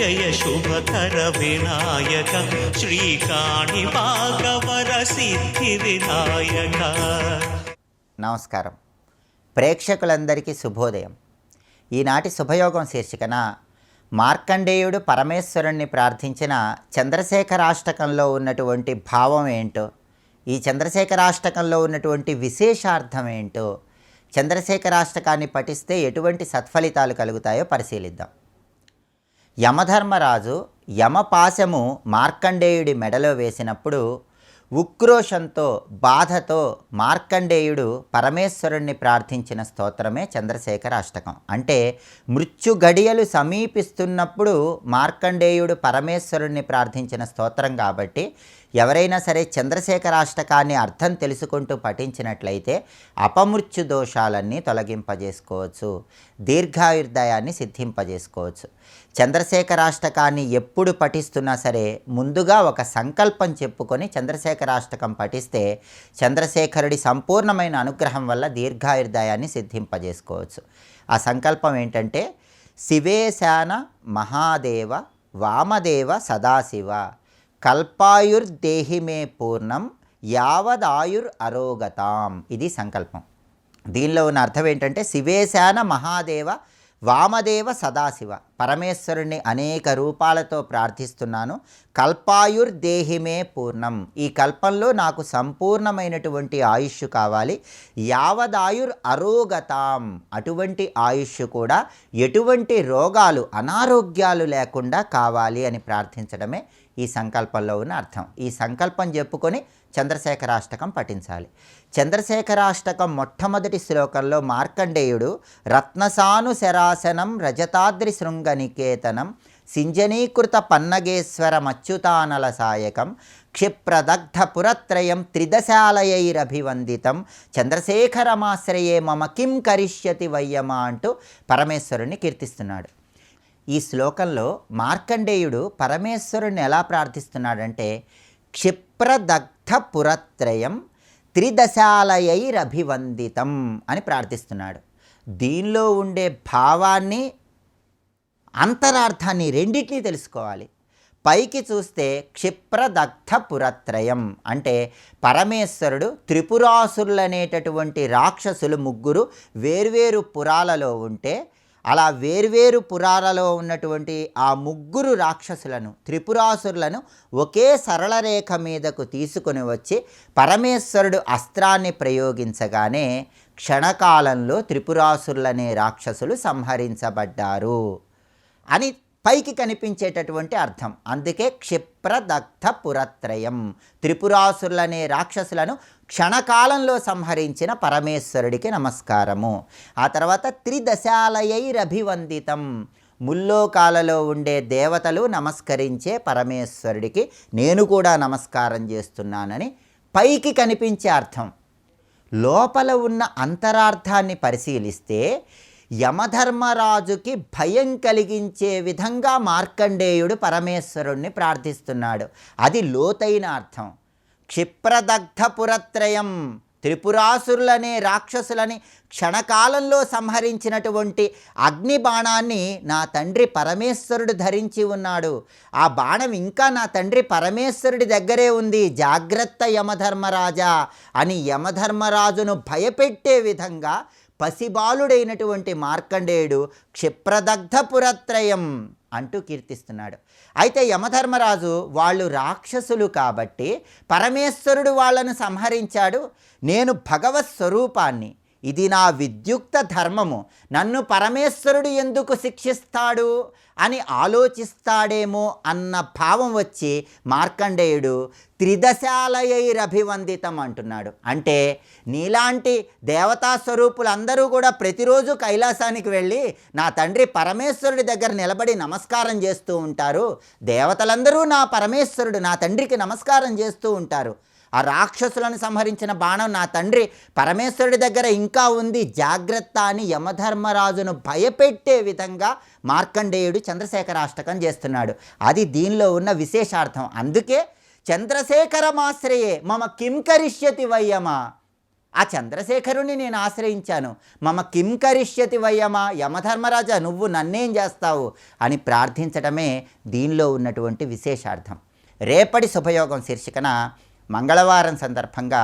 జయ శుభకర వినాయక శ్రీకాణి భాగవర సిద్ధి వినాయక. నమస్కారం. ప్రేక్షకులందరికీ శుభోదయం. ఈనాటి శుభయోగం శీర్షికన మార్కండేయుడు పరమేశ్వరుణ్ణి ప్రార్థించిన చంద్రశేఖరాష్టకంలో ఉన్నటువంటి భావం ఏంటో, ఈ చంద్రశేఖరాష్టకంలో ఉన్నటువంటి విశేషార్థం ఏంటో, చంద్రశేఖరాష్టకాన్ని పఠిస్తే ఎటువంటి సత్ఫలితాలు కలుగుతాయో పరిశీలిద్దాం. యమధర్మరాజు యమపాశము మార్కండేయుడి మెడలో వేసినప్పుడు ఉక్రోషంతో బాధతో మార్కండేయుడు పరమేశ్వరుణ్ణి ప్రార్థించిన స్తోత్రమే చంద్రశేఖరాష్టకం. అంటే మృత్యు గడియలు సమీపిస్తున్నప్పుడు మార్కండేయుడు పరమేశ్వరుణ్ణి ప్రార్థించిన స్తోత్రం కాబట్టి ఎవరైనా సరే చంద్రశేఖరాష్టకాన్ని అర్థం తెలుసుకుంటూ పఠించినట్లయితే అపమృత్యు దోషాలన్నీ తొలగింపజేసుకోవచ్చు, దీర్ఘాయుర్దాయాన్ని సిద్ధింపజేసుకోవచ్చు. చంద్రశేఖరాష్టకాన్ని ఎప్పుడు పఠిస్తున్నా సరే ముందుగా ఒక సంకల్పం చెప్పుకొని చంద్రశేఖరాష్టకం పఠిస్తే చంద్రశేఖరుడి సంపూర్ణమైన అనుగ్రహం వల్ల దీర్ఘాయుర్దాయాన్ని సిద్ధింపజేసుకోవచ్చు. ఆ సంకల్పం ఏంటంటే, శివేశాన మహాదేవ వామదేవ సదాశివ కల్పాయుర్దేహిమే పూర్ణం యావదాయుర్ అరోగతాం. ఇది సంకల్పం. దీనిలో ఉన్న అర్థం ఏంటంటే, శివేశాన మహాదేవ వామదేవ సదాశివ, పరమేశ్వరుణ్ణి అనేక రూపాలతో ప్రార్థిస్తున్నాను. కల్పాయుర్దేహిమే పూర్ణం, ఈ కల్పంలో నాకు సంపూర్ణమైనటువంటి ఆయుష్ కావాలి. యావదాయుర్ అరోగతాం, అటువంటి ఆయుష్ కూడా ఎటువంటి రోగాలు అనారోగ్యాలు లేకుండా కావాలి అని ప్రార్థించడమే ఈ సంకల్పంలో ఉన్న అర్థం. ఈ సంకల్పం చెప్పుకొని చంద్రశేఖరాష్టకం పఠించాలి. చంద్రశేఖరాష్టకం మొట్టమొదటి శ్లోకంలో మార్కండేయుడు రత్నసాను శరాసనం రజతాద్రి శృంగనికేతనం సింజనీకృత పన్నగేశ్వర మచ్యుతానల సాయకం క్షిప్రదగ్ధ పురత్రయం త్రిదశాలయైరభివందితం చంద్రశేఖరమాశ్రయే మమ కిం కరిష్యతి వయ్యమా అంటూ పరమేశ్వరుణ్ణి కీర్తిస్తున్నాడు. ఈ శ్లోకంలో మార్కండేయుడు పరమేశ్వరుణ్ణి ఎలా ప్రార్థిస్తున్నాడంటే, క్షిప్రదగ్ధ పురత్రయం త్రిదశాలయైరభివందితం అని ప్రార్థిస్తున్నాడు. దీనిలో ఉండే భావాన్ని, అంతరార్థాన్ని రెండింటినీ తెలుసుకోవాలి. పైకి చూస్తే క్షిప్రదగ్ధ పురత్రయం అంటే పరమేశ్వరుడు త్రిపురాసురులనేటటువంటి రాక్షసులు ముగ్గురు వేర్వేరు పురాలలో ఉంటే, అలా వేర్వేరు పురాలలో ఉన్నటువంటి ఆ ముగ్గురు రాక్షసులను, త్రిపురాసురులను ఒకే సరళ రేఖ మీదకు తీసుకొని వచ్చి పరమేశ్వరుడు అస్త్రాన్ని ప్రయోగించగానే క్షణకాలంలో త్రిపురాసురులనే రాక్షసులు సంహరించబడ్డారు అని పైకి కనిపించేటటువంటి అర్థం. అందుకే క్షిప్రదగ్ధ పురత్రయం, త్రిపురాసురులనే రాక్షసులను క్షణకాలంలో సంహరించిన పరమేశ్వరుడికి నమస్కారము. ఆ తర్వాత త్రిదశాలయైరభివందితం, ముల్లోకాలలో ఉండే దేవతలు నమస్కరించే పరమేశ్వరుడికి నేను కూడా నమస్కారం చేస్తున్నానని పైకి కనిపించే అర్థం. లోపల ఉన్న అంతరార్థాన్ని పరిశీలిస్తే యమధర్మరాజుకి భయం కలిగించే విధంగా మార్కండేయుడు పరమేశ్వరుణ్ణి ప్రార్థిస్తున్నాడు. అది లోతైన అర్థం. క్షిప్రదగ్ధ పురత్రయం, త్రిపురాసురులనే రాక్షసులని క్షణకాలంలో సంహరించినటువంటి అగ్ని బాణాన్ని నా తండ్రి పరమేశ్వరుడు ధరించి ఉన్నాడు. ఆ బాణం ఇంకా నా తండ్రి పరమేశ్వరుడి దగ్గరే ఉంది, జాగ్రత్త యమధర్మరాజా అని యమధర్మరాజును భయపెట్టే విధంగా పసిబాలుడైనటువంటి మార్కండేయుడు క్షిప్రదగ్ధ పురత్రయం అంటూ కీర్తిస్తున్నాడు. అయితే యమధర్మరాజు వాళ్ళు రాక్షసులు కాబట్టి పరమేశ్వరుడు వాళ్ళను సంహరించాడు. నేను భగవత్ స్వరూపాన్ని, ఇది నా విద్యుక్త ధర్మము, నన్ను పరమేశ్వరుడు ఎందుకు శిక్షిస్తాడు అని ఆలోచిస్తాడేమో అన్న భావం వచ్చి మార్కండేయుడు త్రిదశాలయైరభివందితం అంటున్నాడు. అంటే నీలాంటి దేవతా స్వరూపులందరూ కూడా ప్రతిరోజు కైలాసానికి వెళ్ళి నా తండ్రి పరమేశ్వరుడి దగ్గర నిలబడి నమస్కారం చేస్తూ ఉంటారు. దేవతలందరూ నా పరమేశ్వరుడు, నా తండ్రికి నమస్కారం చేస్తూ ఉంటారు. ఆ రాక్షసులను సంహరించిన బాణం నా తండ్రి పరమేశ్వరుడి దగ్గర ఇంకా ఉంది, జాగ్రత్త అని యమధర్మరాజును భయపెట్టే విధంగా మార్కండేయుడు చంద్రశేఖరాష్టకం చేస్తున్నాడు. అది దీనిలో ఉన్న విశేషార్థం. అందుకే చంద్రశేఖరమాశ్రయే మమ కిం కరిష్యతి వయ్యమా, ఆ చంద్రశేఖరుని నేను ఆశ్రయించాను. మమ కిం కరిష్యతి వయ్యమా, యమధర్మరాజా నువ్వు నన్నేం చేస్తావు అని ప్రార్థించడమే దీనిలో ఉన్నటువంటి విశేషార్థం. రేపటి శుభయోగం శీర్షికన మంగళవారం సందర్భంగా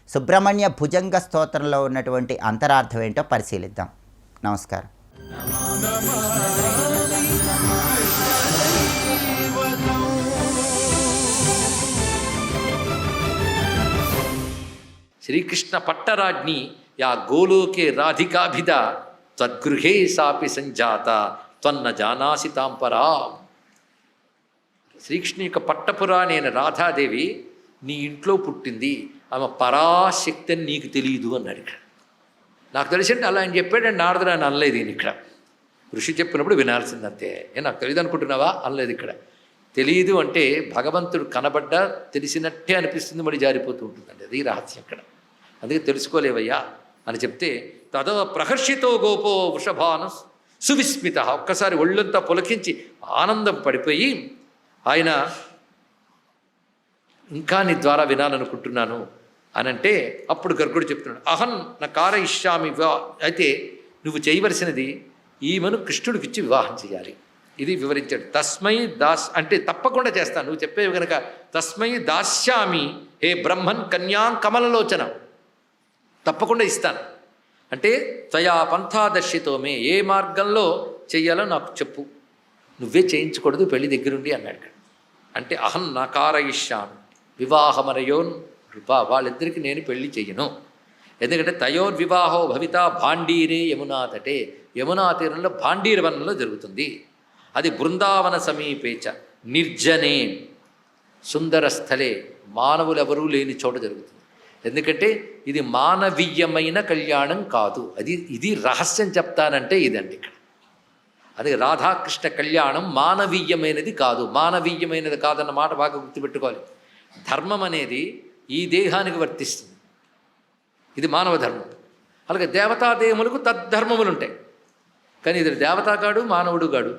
సుబ్రహ్మణ్య భుజంగ స్తోత్రంలో ఉన్నటువంటి అంతరార్థం ఏంటో పరిశీలిద్దాం. నమస్కారం. శ్రీకృష్ణ పట్టరాజ్ఞి యా గోలోకే రాధికాభిద త్వద్గృహే సాపి సంజాత త్వన్న జానాసి తాంపరా. శ్రీకృష్ణు యొక్క పట్టపురాణి అయిన రాధాదేవి నీ ఇంట్లో పుట్టింది, ఆమె పరాశక్తి అని నీకు తెలియదు అన్నాడు. ఇక్కడ నాకు తెలిసింటే అలా ఆయన చెప్పాడు, నారదుడు అని అనలేదు. ఈయన ఇక్కడ ఋషి చెప్పినప్పుడు వినాల్సిందంతే. నాకు తెలియదు అనుకుంటున్నావా అనలేదు. ఇక్కడ తెలియదు అంటే భగవంతుడు కనబడ్డా తెలిసినట్టే అనిపిస్తుంది, మళ్ళీ జారిపోతూ ఉంటుందండి. అది రహస్యం ఇక్కడ. అందుకే తెలుసుకోలేవయ్యా అని చెప్తే తదో ప్రహర్షితో గోపో వృషభాను సువిస్మిత, ఒక్కసారి ఒళ్ళంతా పులకించి ఆనందం పడిపోయి ఆయన ఇంకా నీ ద్వారా వినాలనుకుంటున్నాను అని అంటే, అప్పుడు గర్గుడు చెప్తున్నాడు, అహం నా కారయిష్యామి అయితే నువ్వు చేయవలసినది ఈమెను కృష్ణుడికిచ్చి వివాహం చేయాలి. ఇది వివరించాడు. తస్మై దాస్ అంటే తప్పకుండా చేస్తాను, నువ్వు చెప్పేవి కనుక తస్మై దాస్యామి హే బ్రహ్మన్ కన్యాం కమలలోచన, తప్పకుండా ఇస్తాను. అంటే త్వయా పంథాదర్శితోమే, ఏ మార్గంలో చెయ్యాలో నాకు చెప్పు, నువ్వే చేయించకూడదు పెళ్లి దగ్గరుండి అన్నాడు. అంటే అహం నకారయిష్యామి వివాహమరయోన్ కృపా, వాళ్ళిద్దరికీ నేను పెళ్లి చెయ్యను. ఎందుకంటే తయోర్వివాహో భవిత భాండీరే యమునా తటే, యమునా తీరంలో భాండీర వనంలో జరుగుతుంది. అది బృందావన సమీపేచ నిర్జనే సుందర స్థలే, మానవులెవరూ లేని చోట జరుగుతుంది. ఎందుకంటే ఇది మానవీయమైన కళ్యాణం కాదు. ఇది రహస్యం చెప్తానంటే ఇదండి ఇక్కడ. అది రాధాకృష్ణ కళ్యాణం మానవీయమైనది కాదు. మానవీయమైనది కాదన్న మాట బాగా గుర్తుపెట్టుకోవాలి. ధర్మం అనేది ఈ దేహానికి వర్తిస్తుంది, ఇది మానవ ధర్మం. అలాగే దేవతాదేహములకు తద్ధర్మములు ఉంటాయి. కానీ ఇది దేవతాగాడు మానవుడు గాడు,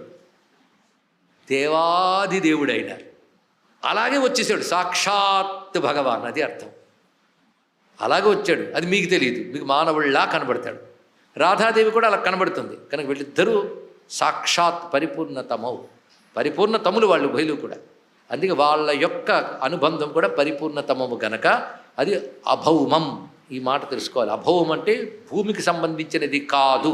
దేవాది దేవుడైన అలాగే వచ్చేసాడు సాక్షాత్ భగవాన్, అది అర్థం. అలాగే వచ్చాడు, అది మీకు తెలియదు, మీకు మానవుళ్ళలా కనబడతాడు. రాధాదేవి కూడా అలా కనబడుతుంది. కనుక వీళ్ళిద్దరూ సాక్షాత్ పరిపూర్ణతములు వాళ్ళు బయలు కూడా. అందుకే వాళ్ళ యొక్క అనుబంధం కూడా పరిపూర్ణతమము గనక అది అభౌమం. ఈ మాట తెలుసుకోవాలి. అభౌమం అంటే భూమికి సంబంధించినది కాదు.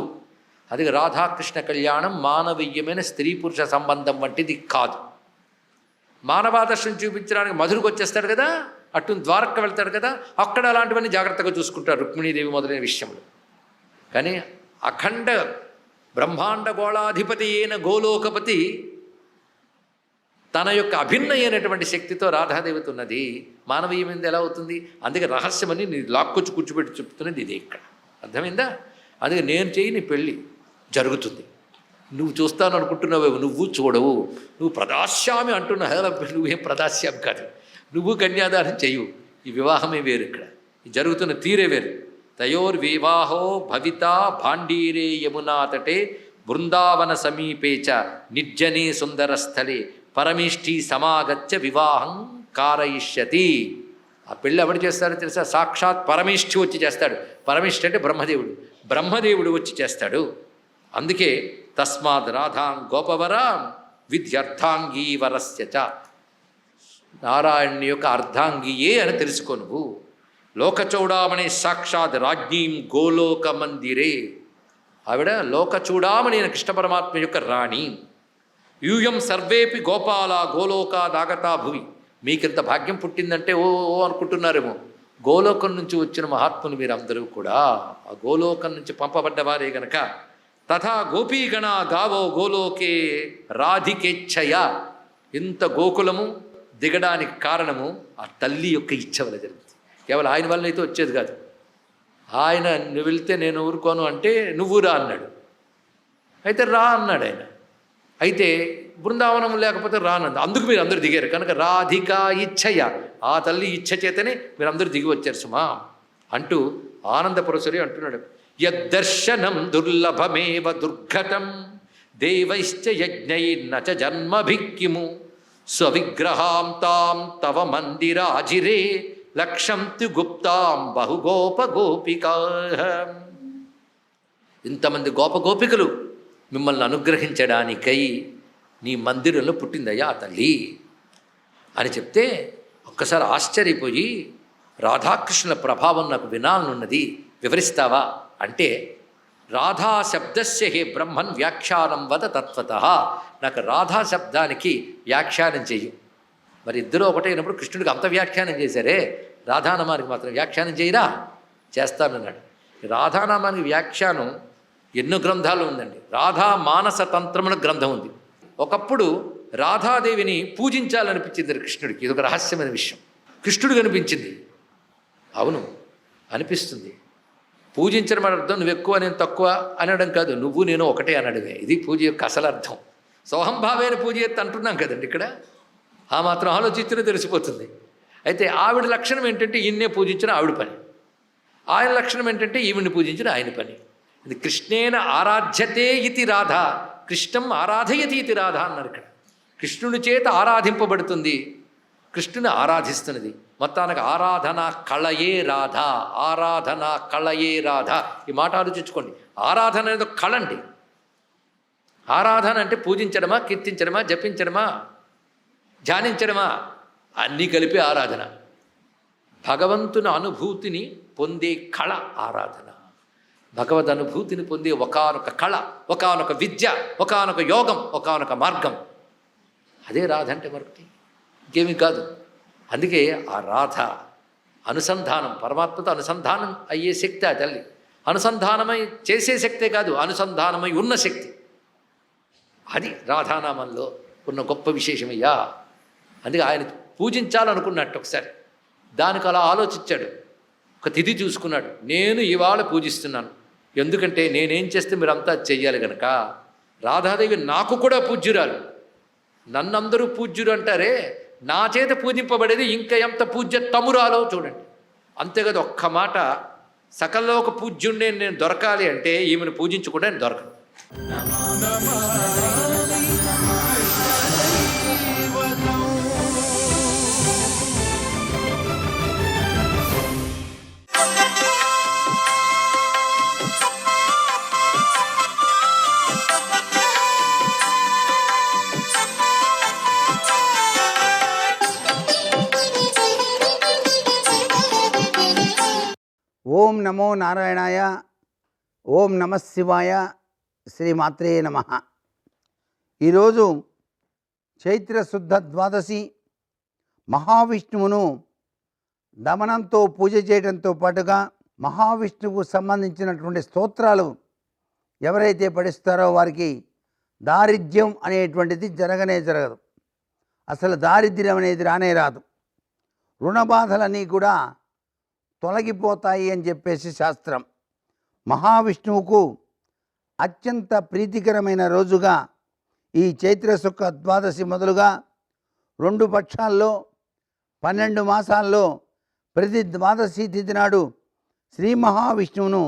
అది రాధాకృష్ణ కళ్యాణం మానవీయమైన స్త్రీ పురుష సంబంధం వంటిది కాదు. మానవాదర్శనం చూపించడానికి మధురకు వచ్చేస్తాడు కదా, అటు ద్వారక్క వెళ్తాడు కదా, అక్కడ అలాంటివన్నీ జాగ్రత్తగా చూసుకుంటారు రుక్మిణీదేవి మొదలైన విషయంలో. కానీ అఖండ బ్రహ్మాండ గోళాధిపతి అయిన గోలోకపతి తన యొక్క అభిన్న అయినటువంటి శక్తితో రాధాదేవితో ఉన్నది. మానవీయమైనది ఎలా అవుతుంది? అందుకే రహస్యమని నీ లాక్కొచ్చి కూర్చోబెట్టి చెప్తున్నది ఇదే ఇక్కడ. అర్థమైందా? అందుకే నేను చేయి నీ పెళ్ళి జరుగుతుంది. నువ్వు చూస్తాను అనుకుంటున్నావు, నువ్వు చూడవు. నువ్వు ప్రదాస్యామి అంటున్నావు, నువ్వేం ప్రదాస్యామి కాదు. నువ్వు కన్యాదానం చెయ్యు. ఈ వివాహమే వేరు, ఇక్కడ జరుగుతున్న తీరే వేరు. తయోర్వివాహో భవిత భాండీరే యమునా తటే బృందావన సమీపేచ నిర్జనే సుందరస్థలే పరమిష్ఠి సమాగత్య వివాహం కారయిష్యతి. ఆ పెళ్ళి ఎవడు చేస్తాడో తెలుసా? సాక్షాత్ పరమిష్ఠి వచ్చి చేస్తాడు. పరమిష్ఠి అంటే బ్రహ్మదేవుడు. బ్రహ్మదేవుడు వచ్చి చేస్తాడు. అందుకే తస్మాత్ రాధాం గోపవరాం విద్యర్థాంగీవరస్య చ, నారాయణుని యొక్క అర్ధాంగియే అని తెలుసుకో నువ్వు. లోకచూడామణి సాక్షాత్ రాజ్ఞీం గోలోక మందిరే, ఆవిడ లోకచూడామణి అయిన కృష్ణ పరమాత్మ యొక్క రాణి. యూయం సర్వేపి గోపాల గోలోకాదాగతా భువి. మీకింత భాగ్యం పుట్టిందంటే ఓ అనుకుంటున్నారేమో. గోలోకం నుంచి వచ్చిన మహాత్ములు మీరందరూ కూడా ఆ గోలోకం నుంచి పంపబడ్డవారే గనక. తథా గోపీగణ గావో గోలోకే రాధికేచ్ఛయ. ఇంత గోకులము దిగడానికి కారణము ఆ తల్లి యొక్క ఇచ్ఛ వల్ల జరుగుతుంది. కేవలం ఆయన వల్ల అయితే వచ్చేది కాదు. ఆయన నువ్వు వెళ్తే నేను ఊరుకోను అంటే నువ్వు రా అన్నాడు. అయితే రా అన్నాడు ఆయన. అయితే బృందావనం లేకపోతే రానంది. అందుకు మీరు అందరూ దిగారు. కనుక రాధికా ఇచ్ఛయ, ఆ తల్లి ఇచ్ఛ చేతనే మీరు అందరూ దిగి వచ్చారు సుమా అంటూ ఆనందపురసరి అంటున్నాడు. యద్దర్శనం దుర్లభమేవ దుర్ఘటం దేవైశ్చ యజ్ఞైర్న చ జన్మభిక్కిము స్వవిగ్రహాం తాం తవ మందిరాజిరే లక్ష్యంతి గుప్తాం బహుగోప గోపికా. ఇంతమంది గోపగోపికలు మిమ్మల్ని అనుగ్రహించడానికై నీ మందిరంలో పుట్టిందయ్యా ఆ తల్లి అని చెప్తే ఒక్కసారి ఆశ్చర్యపోయి, రాధాకృష్ణుల ప్రభావం నాకు వినాలనున్నది, వివరిస్తావా అంటే, రాధా శబ్దస్య హే బ్రహ్మన్ వ్యాఖ్యానం వద తత్వతః. నాకు రాధా శబ్దానికి వ్యాఖ్యానం చెయ్యి. మరి ఇద్దరు ఒకటైనప్పుడు కృష్ణుడికి అంత వ్యాఖ్యానం చేశారే, రాధానామానికి మాత్రం వ్యాఖ్యానం చేయరా? చేస్తానన్నాడు. రాధానామానికి వ్యాఖ్యానం ఎన్నో గ్రంథాలు ఉందండి. రాధా మానస తంత్రమున గ్రంథం ఉంది. ఒకప్పుడు రాధాదేవిని పూజించాలనిపించింది కృష్ణుడికి. ఇది ఒక రహస్యమైన విషయం. కృష్ణుడు కనిపించింది. అవును అనిపిస్తుంది. పూజించడం అని అర్థం నువ్వు ఎక్కువ నేను తక్కువ అనడం కాదు, నువ్వు నేను ఒకటే అనడమే. ఇది పూజ యొక్క అసలు అర్థం. సోహంభావేన పూజ ఎత్తి అంటున్నాం కదండి ఇక్కడ. ఆ మాత్రం ఆలోచించినా తెలిసిపోతుంది. అయితే ఆవిడ లక్షణం ఏంటంటే ఈయన్నే పూజించిన ఆవిడ పని, ఆయన లక్షణం ఏంటంటే ఈవిడిని పూజించిన ఆయన పని. ఇది కృష్ణేన ఆరాధ్యతే ఇతి రాధ, కృష్ణం ఆరాధయతి ఇతి రాధ అన్నారు ఇక్కడ. కృష్ణుని చేత ఆరాధింపబడుతుంది, కృష్ణుని ఆరాధిస్తున్నది. మొత్తానికి ఆరాధన కళయే రాధ, ఆరాధన కళయే రాధ. ఈ మాట ఆలోచించుకోండి. ఆరాధన అనేది ఒక కళ అండి. ఆరాధన అంటే పూజించడమా, కీర్తించడమా, జపించడమా, ధ్యానించడమా, అన్నీ కలిపి ఆరాధన. భగవంతుని అనుభూతిని పొందే కళ ఆరాధన. భగవద్ అనుభూతిని పొందే ఒకానొక కళ, ఒకానొక విద్య, ఒకానొక యోగం, ఒకానొక మార్గం. అదే రాధ అంటే మరొకటి ఇంకేమీ కాదు. అందుకే ఆ రాధ అనుసంధానం, పరమాత్మతో అనుసంధానం అయ్యే శక్తి ఆ తల్లి. అనుసంధానమై చేసే శక్తే కాదు, అనుసంధానమై ఉన్న శక్తి. అది రాధానామంలో ఉన్న గొప్ప విశేషమయ్యా. అందుకే ఆయన పూజించాలనుకున్నట్టు ఒకసారి దానికి అలా ఆలోచించాడు. ఒక తిథి చూసుకున్నాడు. నేను ఇవాళ పూజిస్తున్నాను, ఎందుకంటే నేనేం చేస్తే మీరంతా చెయ్యాలి కనుక. రాధాదేవి నాకు కూడా పూజ్యురాలు. నన్నందరూ పూజ్యుడు అంటారే, నా చేత పూజింపబడేది ఇంకా ఎంత పూజ్య తమురాలో చూడండి. అంతేకాదు, ఒక్క మాట, సకల్లో ఒక పూజ్యుడిని నేను దొరకాలి అంటే ఈమెను పూజించకుండా నేను దొరకను. ఓం నమో నారాయణాయ, ఓం నమ శివాయ, శ్రీమాత్రే నమ. ఈరోజు చైత్ర శుద్ధ ద్వాదశి. మహావిష్ణువును దమనంతో పూజ చేయడంతో పాటుగా మహావిష్ణువుకు సంబంధించినటువంటి స్తోత్రాలు ఎవరైతే పఠిస్తారో వారికి దారిద్ర్యం అనేటువంటిది జరగనే జరగదు. అసలు దారిద్ర్యం అనేది రానే రాదు. రుణబాధలన్నీ కూడా తొలగిపోతాయి అని చెప్పేసి శాస్త్రం. మహావిష్ణువుకు అత్యంత ప్రీతికరమైన రోజుగా ఈ చైత్ర శుద్ధ ద్వాదశి మొదలుగా 2 పక్షాల్లో 12 మాసాల్లో ప్రతి ద్వాదశి తిథి నాడు శ్రీ మహావిష్ణువును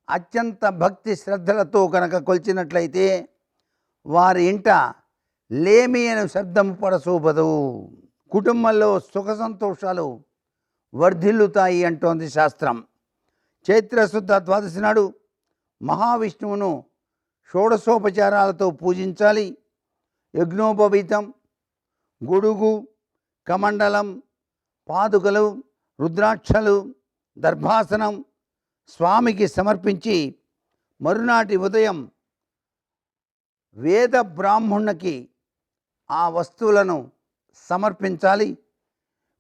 అత్యంత భక్తి శ్రద్ధలతో కనుక కొలిచినట్లయితే వారి ఇంట లేమి అనే శబ్దము పడసూపదు. కుటుంబంలో సుఖ సంతోషాలు వర్ధిల్లుతాయి అంటోంది శాస్త్రం. చైత్రశుద్ధ ద్వాదశి నాడు మహావిష్ణువును షోడశోపచారాలతో పూజించాలి. యజ్ఞోపవీతం, గొడుగు, కమండలం, పాదుకలు, రుద్రాక్షలు, దర్భాసనం స్వామికి సమర్పించి మరునాటి ఉదయం వేద బ్రాహ్మణునికి ఆ వస్తువులను సమర్పించాలి.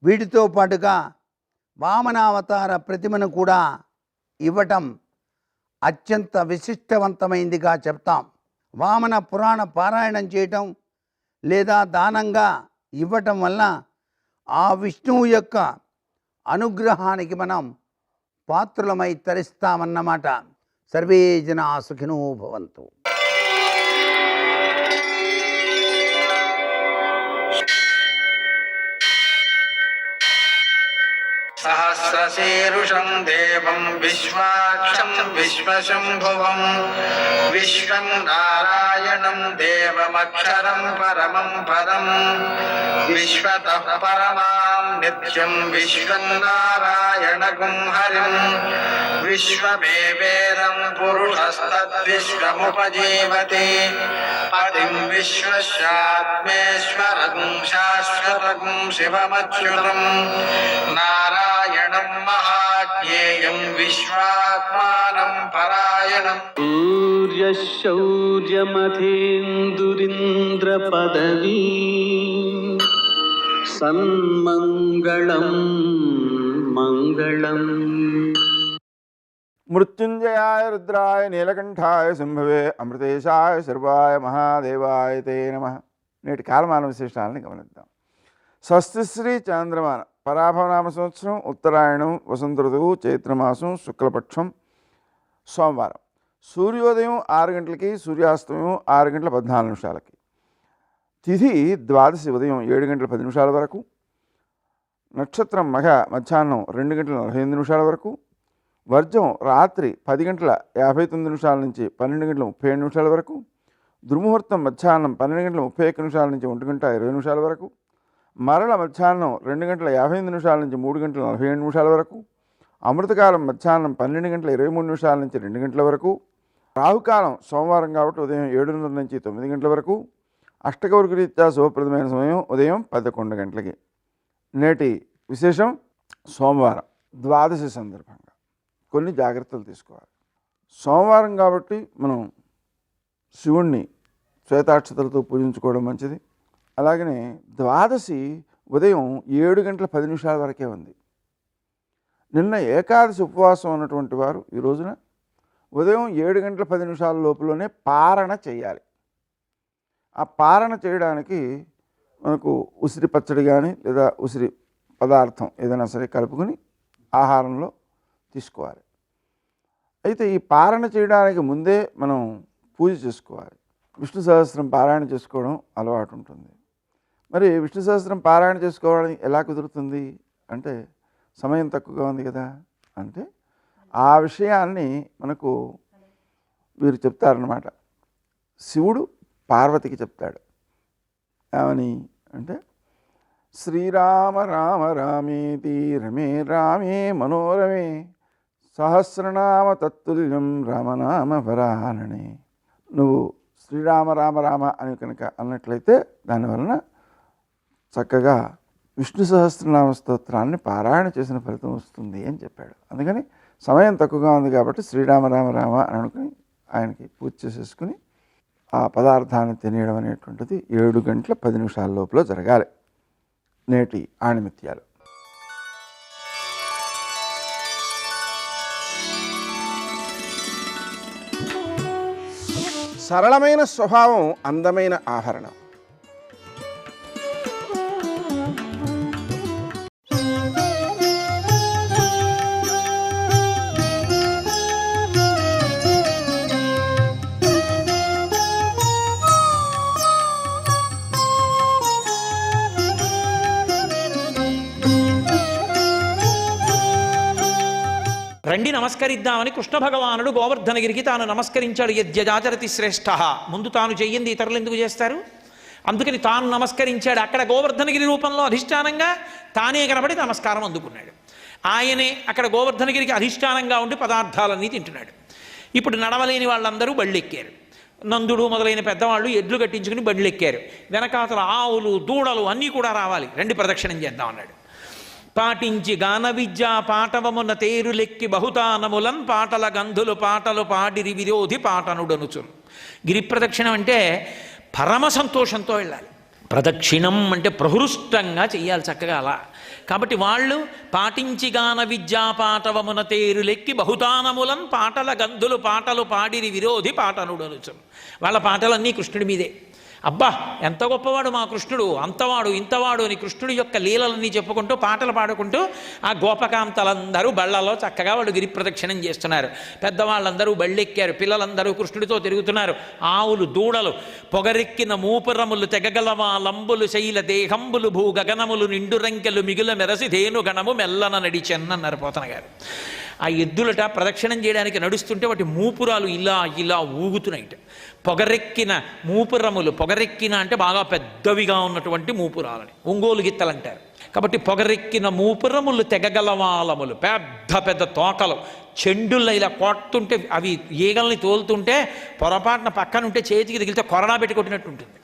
వీటితో పాటుగా వామనావతార ప్రతిమను కూడా ఇవ్వటం అత్యంత విశిష్టవంతమైందిగా చెప్తాం. వామన పురాణ పారాయణం చేయటం లేదా దానంగా ఇవ్వటం వల్ల ఆ విష్ణువు యొక్క అనుగ్రహానికి మనం పాత్రులమై తరిస్తామన్నమాట. సర్వే జనా సుఖినో భవంతు. सहस्रशीर्षं देवं विश्वाक्षं विश्वशम्भुवं विश्वं नारायणं देवमक्षरं परमं पदं विश्वतः परमां नित्यं विश्वं नारायणगुं हरिं विश्वमेवेदं पुरुषस्तद्विश्वमुपजीवति पतिं विश्वस्यात्मेश्वरगुं शाश्वतगुं शिवमच्युतं नारायणं महाज्ञेयं विश्वात्मानं परायणम् सूर्यशौर्यमथेन्दुरिन्द्रपदवी सन्मङ्गलं मङ्गलम् మృత్యుంజయాయ రుద్రాయ నీలకంఠాయ శంభవే అమృతేశాయ శర్వాయ మహాదేవాయ తే నమః. నేటి కాలమాన విశేషాలను గమనిద్దాం. స్వస్తిశ్రీ చాంద్రమాన పరాభవనామ సంవత్సరం ఉత్తరాయణం వసంత ఋతువు చైత్రమాసం శుక్లపక్షం సోమవారం. సూర్యోదయం 6 గంటలకి, సూర్యాస్తమయం 6 గంటల 14 నిమిషాలకి. తిథి ద్వాదశి ఉదయం 7 గంటల 10 నిమిషాల వరకు. నక్షత్రం మఘ మధ్యాహ్నం 2 గంటల 45 నిమిషాల వరకు. వర్జం రాత్రి 10 గంటల 59 నిమిషాల నుంచి 12 గంటల 37 నిమిషాల వరకు. దుర్ముహూర్తం మధ్యాహ్నం 12 గంటల 31 నిమిషాల నుంచి 1 గంట 20 నిమిషాల వరకు. మరల మధ్యాహ్నం 2 గంటల 58 నిమిషాల నుంచి 3 గంటల 47 నిమిషాల వరకు. అమృతకాలం మధ్యాహ్నం 12 గంటల 23 నిమిషాల నుంచి 2 గంటల వరకు. రాహుకాలం సోమవారం కాబట్టి ఉదయం 7:30 నుంచి 9 గంటల వరకు. అష్టకౌరిక రీత్యా శుభప్రదమైన సమయం ఉదయం 11 గంటలకి. నేటి విశేషం సోమవారం ద్వాదశి సందర్భంగా కొన్ని జాగ్రత్తలు తీసుకోవాలి. సోమవారం కాబట్టి మనం శివుణ్ణి శ్వేతాక్షతలతో పూజించుకోవడం మంచిది. అలాగనే ద్వాదశి ఉదయం 7 గంటల 10 నిమిషాల వరకే ఉంది. నిన్న ఏకాదశి ఉపవాసం ఉన్నటువంటి వారు ఈ రోజున ఉదయం 7 గంటల 10 నిమిషాల లోపులోనే పారణ చేయాలి. ఆ పారణ చేయడానికి మనకు ఉసిరి పచ్చడి కానీ లేదా ఉసిరి పదార్థం ఏదైనా సరే కలుపుకొని ఆహారంలో తీసుకోవాలి. అయితే ఈ పారణ చేయడానికి ముందే మనం పూజ చేసుకోవాలి. విష్ణు సహస్రం పారాయణ చేసుకోవడం అలవాటు ఉంటుంది. మరి విష్ణు సహస్రం పారాయణ చేసుకోవడానికి ఎలా కుదురుతుంది అంటే సమయం తక్కువగా ఉంది కదా అంటే ఆ విషయాన్ని మనకు వీరు చెప్తారన్నమాట. శివుడు పార్వతికి చెప్తాడు. ఏమని అంటే శ్రీరామ రామ రామేతి రమే రామే మనోరమే సహస్రనామ తత్తుల్యం రామనామ వరాననే. నువ్వు శ్రీరామ రామ రామ అని కనుక అన్నట్లయితే దానివలన చక్కగా విష్ణు సహస్రనామ స్తోత్రాన్ని పారాయణ చేసిన ఫలితం వస్తుంది అని చెప్పాడు. అందుకని సమయం తక్కువగా ఉంది కాబట్టి శ్రీరామ రామ రామ అని అనుకుని ఆయనకి పూజ చేసేసుకుని ఆ పదార్థాన్ని తినేయడం అనేటువంటిది 7 గంటల 10 నిమిషాల లోపల జరగాలి. నేటి ఆణిమిత్యాలు. సరళమైన స్వభావం అందమైన ఆభరణం. రండి నమస్కరిద్దామని కృష్ణ భగవానుడు గోవర్ధనగిరికి తాను నమస్కరించాడు. యజ్ఞాచరతి శ్రేష్ఠ. ముందు తాను చెయ్యింది ఇతరులు ఎందుకు చేస్తారు? అందుకని తాను నమస్కరించాడు. అక్కడ గోవర్ధనగిరి రూపంలో అధిష్టానంగా తానే కనబడి నమస్కారం అందుకున్నాడు. ఆయనే అక్కడ గోవర్ధనగిరికి అధిష్టానంగా ఉండి పదార్థాలన్నీ తింటున్నాడు. ఇప్పుడు నడవలేని వాళ్ళందరూ బళ్ళెక్కారు. నందుడు మొదలైన పెద్దవాళ్ళు ఎడ్లు కట్టించుకుని బళ్ళెక్కారు. వెనకాతల ఆవులు దూడలు అన్నీ కూడా రావాలి, రండి ప్రదక్షిణం చేద్దాం అన్నాడు. పాటించి గాన విద్యా పాటవమున తేరులెక్కి బహుతానములన్ పాటల గంధులు పాటలు పాడిరి విరోధి పాటనుడనుచును. గిరి ప్రదక్షిణం అంటే పరమ సంతోషంతో వెళ్ళాలి. ప్రదక్షిణం అంటే ప్రహృష్టంగా చెయ్యాలి చక్కగా అలా. కాబట్టి వాళ్ళు పాటించి గాన విద్యా పాటవమున తేరులెక్కి బహుతానములన్ పాటల గంధులు పాటలు పాడిరి విరోధి పాటనుడనుచును. వాళ్ళ పాటలన్నీ కృష్ణుడి మీదే. అబ్బా ఎంత గొప్పవాడు మా కృష్ణుడు, అంతవాడు ఇంతవాడు అని కృష్ణుడి యొక్క లీలలన్నీ చెప్పుకుంటూ పాటలు పాడుకుంటూ ఆ గోపకాంతలందరూ బళ్ళలో చక్కగా వాళ్ళు గిరి ప్రదక్షిణం చేస్తున్నారు. పెద్దవాళ్ళందరూ బళ్ళెక్కారు, పిల్లలందరూ కృష్ణుడితో తిరుగుతున్నారు. ఆవులు దూడలు పొగరెక్కిన మూపురములు తెగగలవా లంబులు శైల దేహంబులు భూ గగనములు నిండు రంకెలు మిగుల మెరసి ధేను గణము మెల్లన నడిచెన్నన్నారు పోతన గారు. ఆ ఎద్దులట ప్రదక్షిణం చేయడానికి నడుస్తుంటే వాటి మూపురాలు ఇలా ఇలా ఊగుతున్నాయిట. పొగరెక్కిన మూపురములు, పొగరెక్కిన అంటే బాగా పెద్దవిగా ఉన్నటువంటి మూపురాలని ఒంగోలు గిత్తలు అంటారు. కాబట్టి పొగరెక్కిన మూపురములు తెగగలవాలములు, పెద్ద పెద్ద తోకలు చెండుల్లో ఇలా కొడుతుంటే అవి ఈగల్ని తోలుతుంటే పొరపాటున పక్కనుంటే చేతికి తగిలితే కొరడా పెట్టి కొట్టినట్టు ఉంటుంది.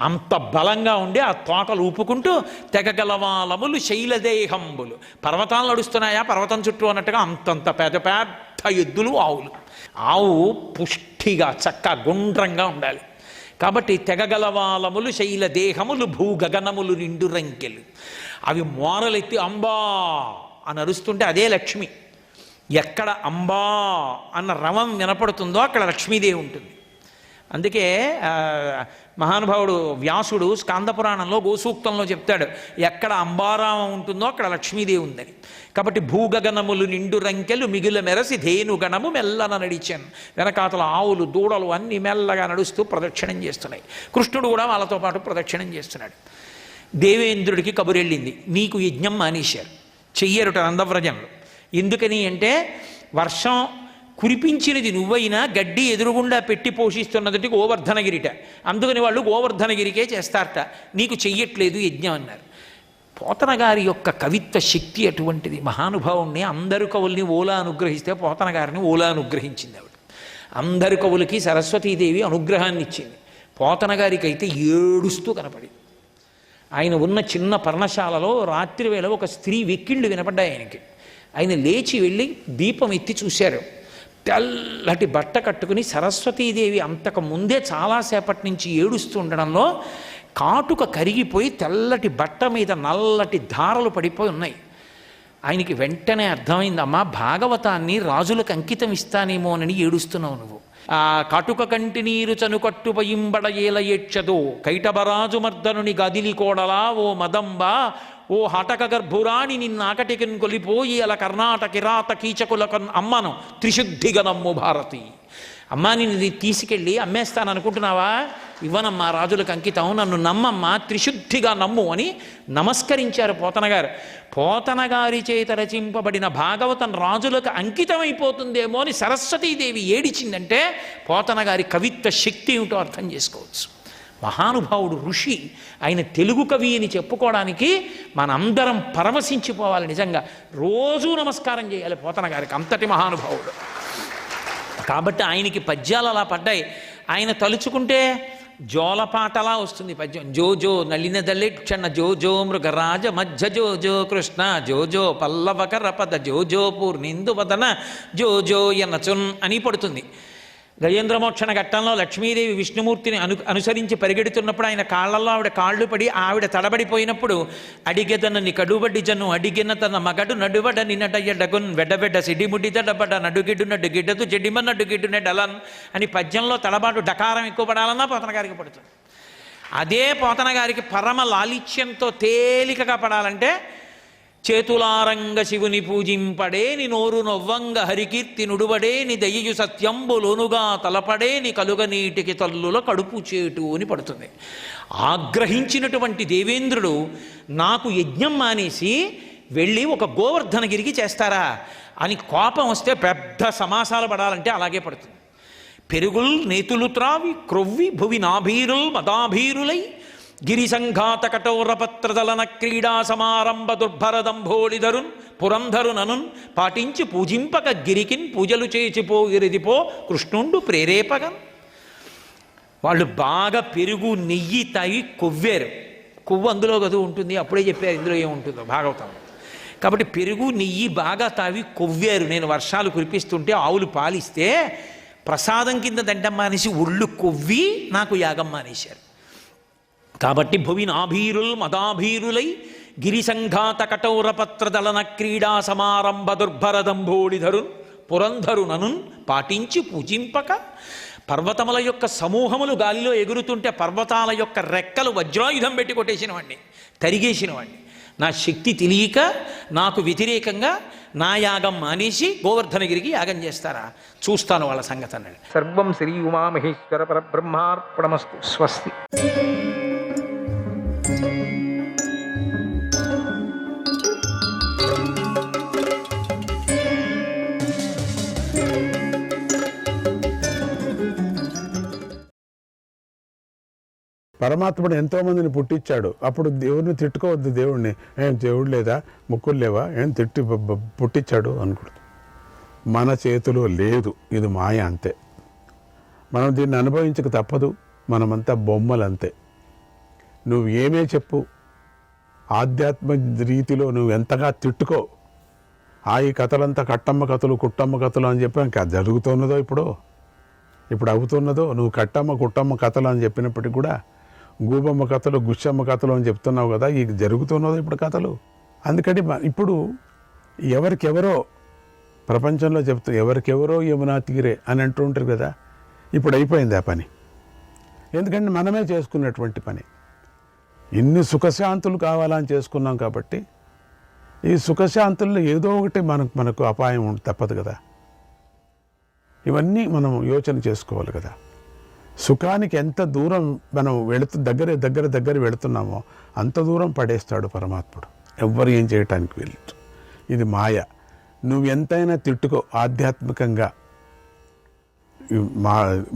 అంత బలంగా ఉండి ఆ తోకలు ఊపుకుంటూ తెగగలవాలములు శైలదేహంబులు, పర్వతాలు నడుస్తున్నాయా పర్వతం చుట్టూ అన్నట్టుగా అంతంత పెద్ద పెద్ద ఎద్దులు ఆవులు. ఆవు పుష్టిగా చక్కగా గుండ్రంగా ఉండాలి కాబట్టి తెగగలవాలములు శైలదేహములు భూగగనములు నిండు రంకెలు. అవి మోరలెత్తి అంబా అని అరుస్తుంటే అదే లక్ష్మి. ఎక్కడ అంబా అన్న రవం వినపడుతుందో అక్కడ లక్ష్మీదేవి ఉంటుంది. అందుకే మహానుభావుడు వ్యాసుడు స్కాందపురాణంలో గోసూక్తంలో చెప్తాడు, ఎక్కడ అంబారామం ఉంటుందో అక్కడ లక్ష్మీదేవి ఉందని. కాబట్టి భూగగనములు నిండు రంకెలు మిగుల మెరసి ధేను గణము మెల్లన నడిచాను. వెనకాతల ఆవులు దూడలు అన్ని మెల్లగా నడుస్తూ ప్రదక్షిణం చేస్తున్నాయి. కృష్ణుడు కూడా వాళ్ళతో పాటు ప్రదక్షిణం చేస్తున్నాడు. దేవేంద్రుడికి కబురెళ్ళింది, నీకు యజ్ఞం మానేశారు, చెయ్యరుట నందవ్రజంలో. ఎందుకని అంటే వర్షం కురిపించినది నువ్వైనా గడ్డి ఎదురుగుండా పెట్టి పోషిస్తున్నది గోవర్ధనగిరిట, అందుకని వాళ్ళు గోవర్ధనగిరికే చేస్తారట, నీకు చెయ్యట్లేదు యజ్ఞం అన్నారు. పోతన గారి యొక్క కవిత్వ శక్తి అటువంటిది. మహానుభావుణ్ణి అందరు కవుల్ని ఓలా అనుగ్రహిస్తే పోతన గారిని ఓలా అనుగ్రహించింది ఆవిడ. అందరు కవులకి సరస్వతీదేవి అనుగ్రహాన్ని ఇచ్చింది. పోతన గారికి అయితే ఏడుస్తూ కనపడింది. ఆయన ఉన్న చిన్న పర్ణశాలలో రాత్రి వేళ ఒక స్త్రీ వెక్కిళ్ళు వినపడ్డాయి ఆయనకి. ఆయన లేచి వెళ్ళి దీపం ఎత్తి చూశారు. తెల్లటి బట్ట కట్టుకుని సరస్వతీదేవి అంతకు ముందే చాలాసేపటి నుంచి ఏడుస్తూ ఉండడంలో కాటుక కరిగిపోయి తెల్లటి బట్ట మీద నల్లటి ధారలు పడిపోయి ఉన్నాయి. ఆయనకి వెంటనే అర్థమైంది, అమ్మా భాగవతాన్ని రాజులకు అంకితం ఇస్తానేమోనని ఏడుస్తున్నావు నువ్వు. ఆ కాటుక కంటి నీరు చనుకట్టు పయింబడ ఏల ఏడ్చదో కైటబరాజు మర్దనుని గదిలి కోడలా ఓ మదంబా ఓ హటక గర్భురాణి నిన్నాకటికిన్ కొలిపోయి అలా కర్ణాటక కిరాత కీచకులకు అమ్మను త్రిశుద్ధిగా నమ్ము భారతి. అమ్మా నిన్ను తీసుకెళ్ళి అమ్మేస్తాననుకుంటున్నావా? ఇవ్వనమ్మా రాజులకు అంకితం, నన్ను నమ్మమ్మా, త్రిశుద్ధిగా నమ్ము అని నమస్కరించారు పోతన గారు. పోతన గారి చేత రచింపబడిన భాగవతం రాజులకు అంకితమైపోతుందేమో అని సరస్వతీదేవి ఏడిచిందంటే పోతన గారి కవిత్వ శక్తి ఏమిటో అర్థం చేసుకోవచ్చు. మహానుభావుడు ఋషి, ఆయన తెలుగు కవి అని చెప్పుకోవడానికి మనందరం పరవశించిపోవాలి. నిజంగా రోజూ నమస్కారం చేయాలి పోతన గారికి, అంతటి మహానుభావుడు. కాబట్టి ఆయనకి పద్యాలు అలా పడ్డాయి. ఆయన తలుచుకుంటే జోలపాటలా వస్తుంది పద్యం. జోజో నలినదల్లి క్షణ జోజో మృగరాజ మధ్య జోజో కృష్ణ జోజో పల్లవకర పద జోజో పూర్ణిందు వదన జోజో ఎనచున్ అని పడుతుంది. గజేంద్రమోక్షణ ఘట్టంలో లక్ష్మీదేవి విష్ణుమూర్తిని అనుసరించి పరిగెడుతున్నప్పుడు ఆయన కాళ్ళల్లో ఆవిడ కాళ్ళు పడి ఆవిడ తడబడిపోయినప్పుడు అడిగెదనని కడుబడి జను అడిగిన తన మగడు నడువడ నిన్నటయ్య డగున్ వెడబెడ్డ సిడిముడి దడబడ నడుగిడు నడుగిడ్డదు జడిమ నడుగిడు నెడలన్ అని పద్యంలో తడబాటు డకారం ఎక్కువ పడాలన్నా పోతన గారికి పడుతుంది. అదే పోతన గారికి పరమ లాలిత్యంతో తేలికగా పడాలంటే చేతులారంగ శివుని పూజింపడే ని నోరు నొవ్వంగ హరికీర్తి నుడువడే ని దయ్యు సత్యంబులోనుగా తలపడే ని కలుగ నీటికి తల్లుల కడుపు చేటు అని పడుతుంది. ఆగ్రహించినటువంటి దేవేంద్రుడు నాకు యజ్ఞం మానేసి వెళ్ళి ఒక గోవర్ధనగిరికి చేస్తారా అని కోపం వస్తే పెద్ద సమాసాలు పడాలంటే అలాగే పడుతుంది. పెరుగుల్ నేతులు త్రావి క్రొవ్వి భువి నాభీరుల్ మదాభీరులై గిరిసంఘాత కఠోరపత్రదలన క్రీడా సమారంభ దుర్భరదంభోళిధరున్ పురంధరుననున్ పాటించి పూజింపక గిరికిన్ పూజలు చేసిపోగిరిదిపో కృష్ణుండు ప్రేరేపగన్. వాళ్ళు బాగా పెరుగు నెయ్యి తాగి కొవ్వారు. కొవ్వు అందులో కదా ఉంటుంది, అప్పుడే చెప్పారు ఇందులో ఏముంటుందో భాగవతం. కాబట్టి పెరుగు నెయ్యి బాగా తావి కొవ్వారు. నేను వర్షాలు కురిపిస్తుంటే ఆవులు పాలిస్తే ప్రసాదం కింద దండం మానేసి ఒళ్ళు కొవ్వి నాకు యాగం మానేశారు. కాబట్టి భువి నాభీరుల్ మదాభీరులై గిరిసంఘాత కఠోరపత్రదలన క్రీడా సమారంభ దుర్భరదంభోళిధరున్ పురంధరుననున్ పాటించి పూజింపక పర్వతముల యొక్క సమూహములు గాలిలో ఎగురుతుంటే పర్వతాల యొక్క రెక్కలు వజ్రాయుధం పెట్టి కొట్టేసిన వాడిని, తరిగేసిన వాడిని. నా శక్తి తెలియక నాకు వ్యతిరేకంగా నా యాగం మానేసి గోవర్ధనగిరికి యాగం చేస్తారా, చూస్తాను వాళ్ళ సంగతి అన్నాడు. సర్వం శ్రీ ఉమామహేశ్వర పరబ్రహ్మార్పణమస్తు. స్వస్తి. పరమాత్ముడు ఎంతోమందిని పుట్టించాడు. అప్పుడు దేవుడిని తిట్టుకోవద్దు. దేవుడిని ఏం దేవుడు లేదా, ముక్కులు లేవా, ఏం పుట్టించాడు అనకూడదు. మన చేతిలో లేదు, ఇది మాయ అంతే. మనం దీన్ని అనుభవించక తప్పదు. మనమంతా బొమ్మలు అంతే. నువ్వు ఏమే చెప్పు, ఆధ్యాత్మ రీతిలో నువ్వు ఎంతగా తిట్టుకో, ఈ కథలంతా కట్టమ్మ కథలు కుట్టమ్మ కథలు అని చెప్పి ఇంకా జరుగుతున్నదో ఇప్పుడు అవుతున్నదో. నువ్వు కట్టమ్మ కుట్టమ్మ కథలు అని చెప్పినప్పటికీ కూడా గూబమ్మ కథలు గుచ్చమ్మ కథలు అని చెప్తున్నావు కదా, ఈ జరుగుతున్నదో ఇప్పుడు కథలు. అందుకని ఇప్పుడు ఎవరికెవరో ప్రపంచంలో ఎవరికెవరో యమునా తీరే అని అంటూ ఉంటారు కదా, ఇప్పుడు అయిపోయింది ఆ పని. ఎందుకంటే మనమే చేసుకున్నటువంటి పని. ఇన్ని సుఖశాంతులు కావాలని చేసుకున్నాం కాబట్టి ఈ సుఖశాంతుల్లో ఏదో ఒకటి మనకు అపాయం తప్పదు కదా. ఇవన్నీ మనం యోచన చేసుకోవాలి కదా. సుఖానికి ఎంత దూరం మనం దగ్గర వెళుతున్నామో అంత దూరం పడేస్తాడు పరమాత్ముడు. ఎవ్వరు ఏం చేయటానికి వెళ్ళదు. ఇది మాయ. నువ్వు ఎంతైనా తిట్టుకో, ఆధ్యాత్మికంగా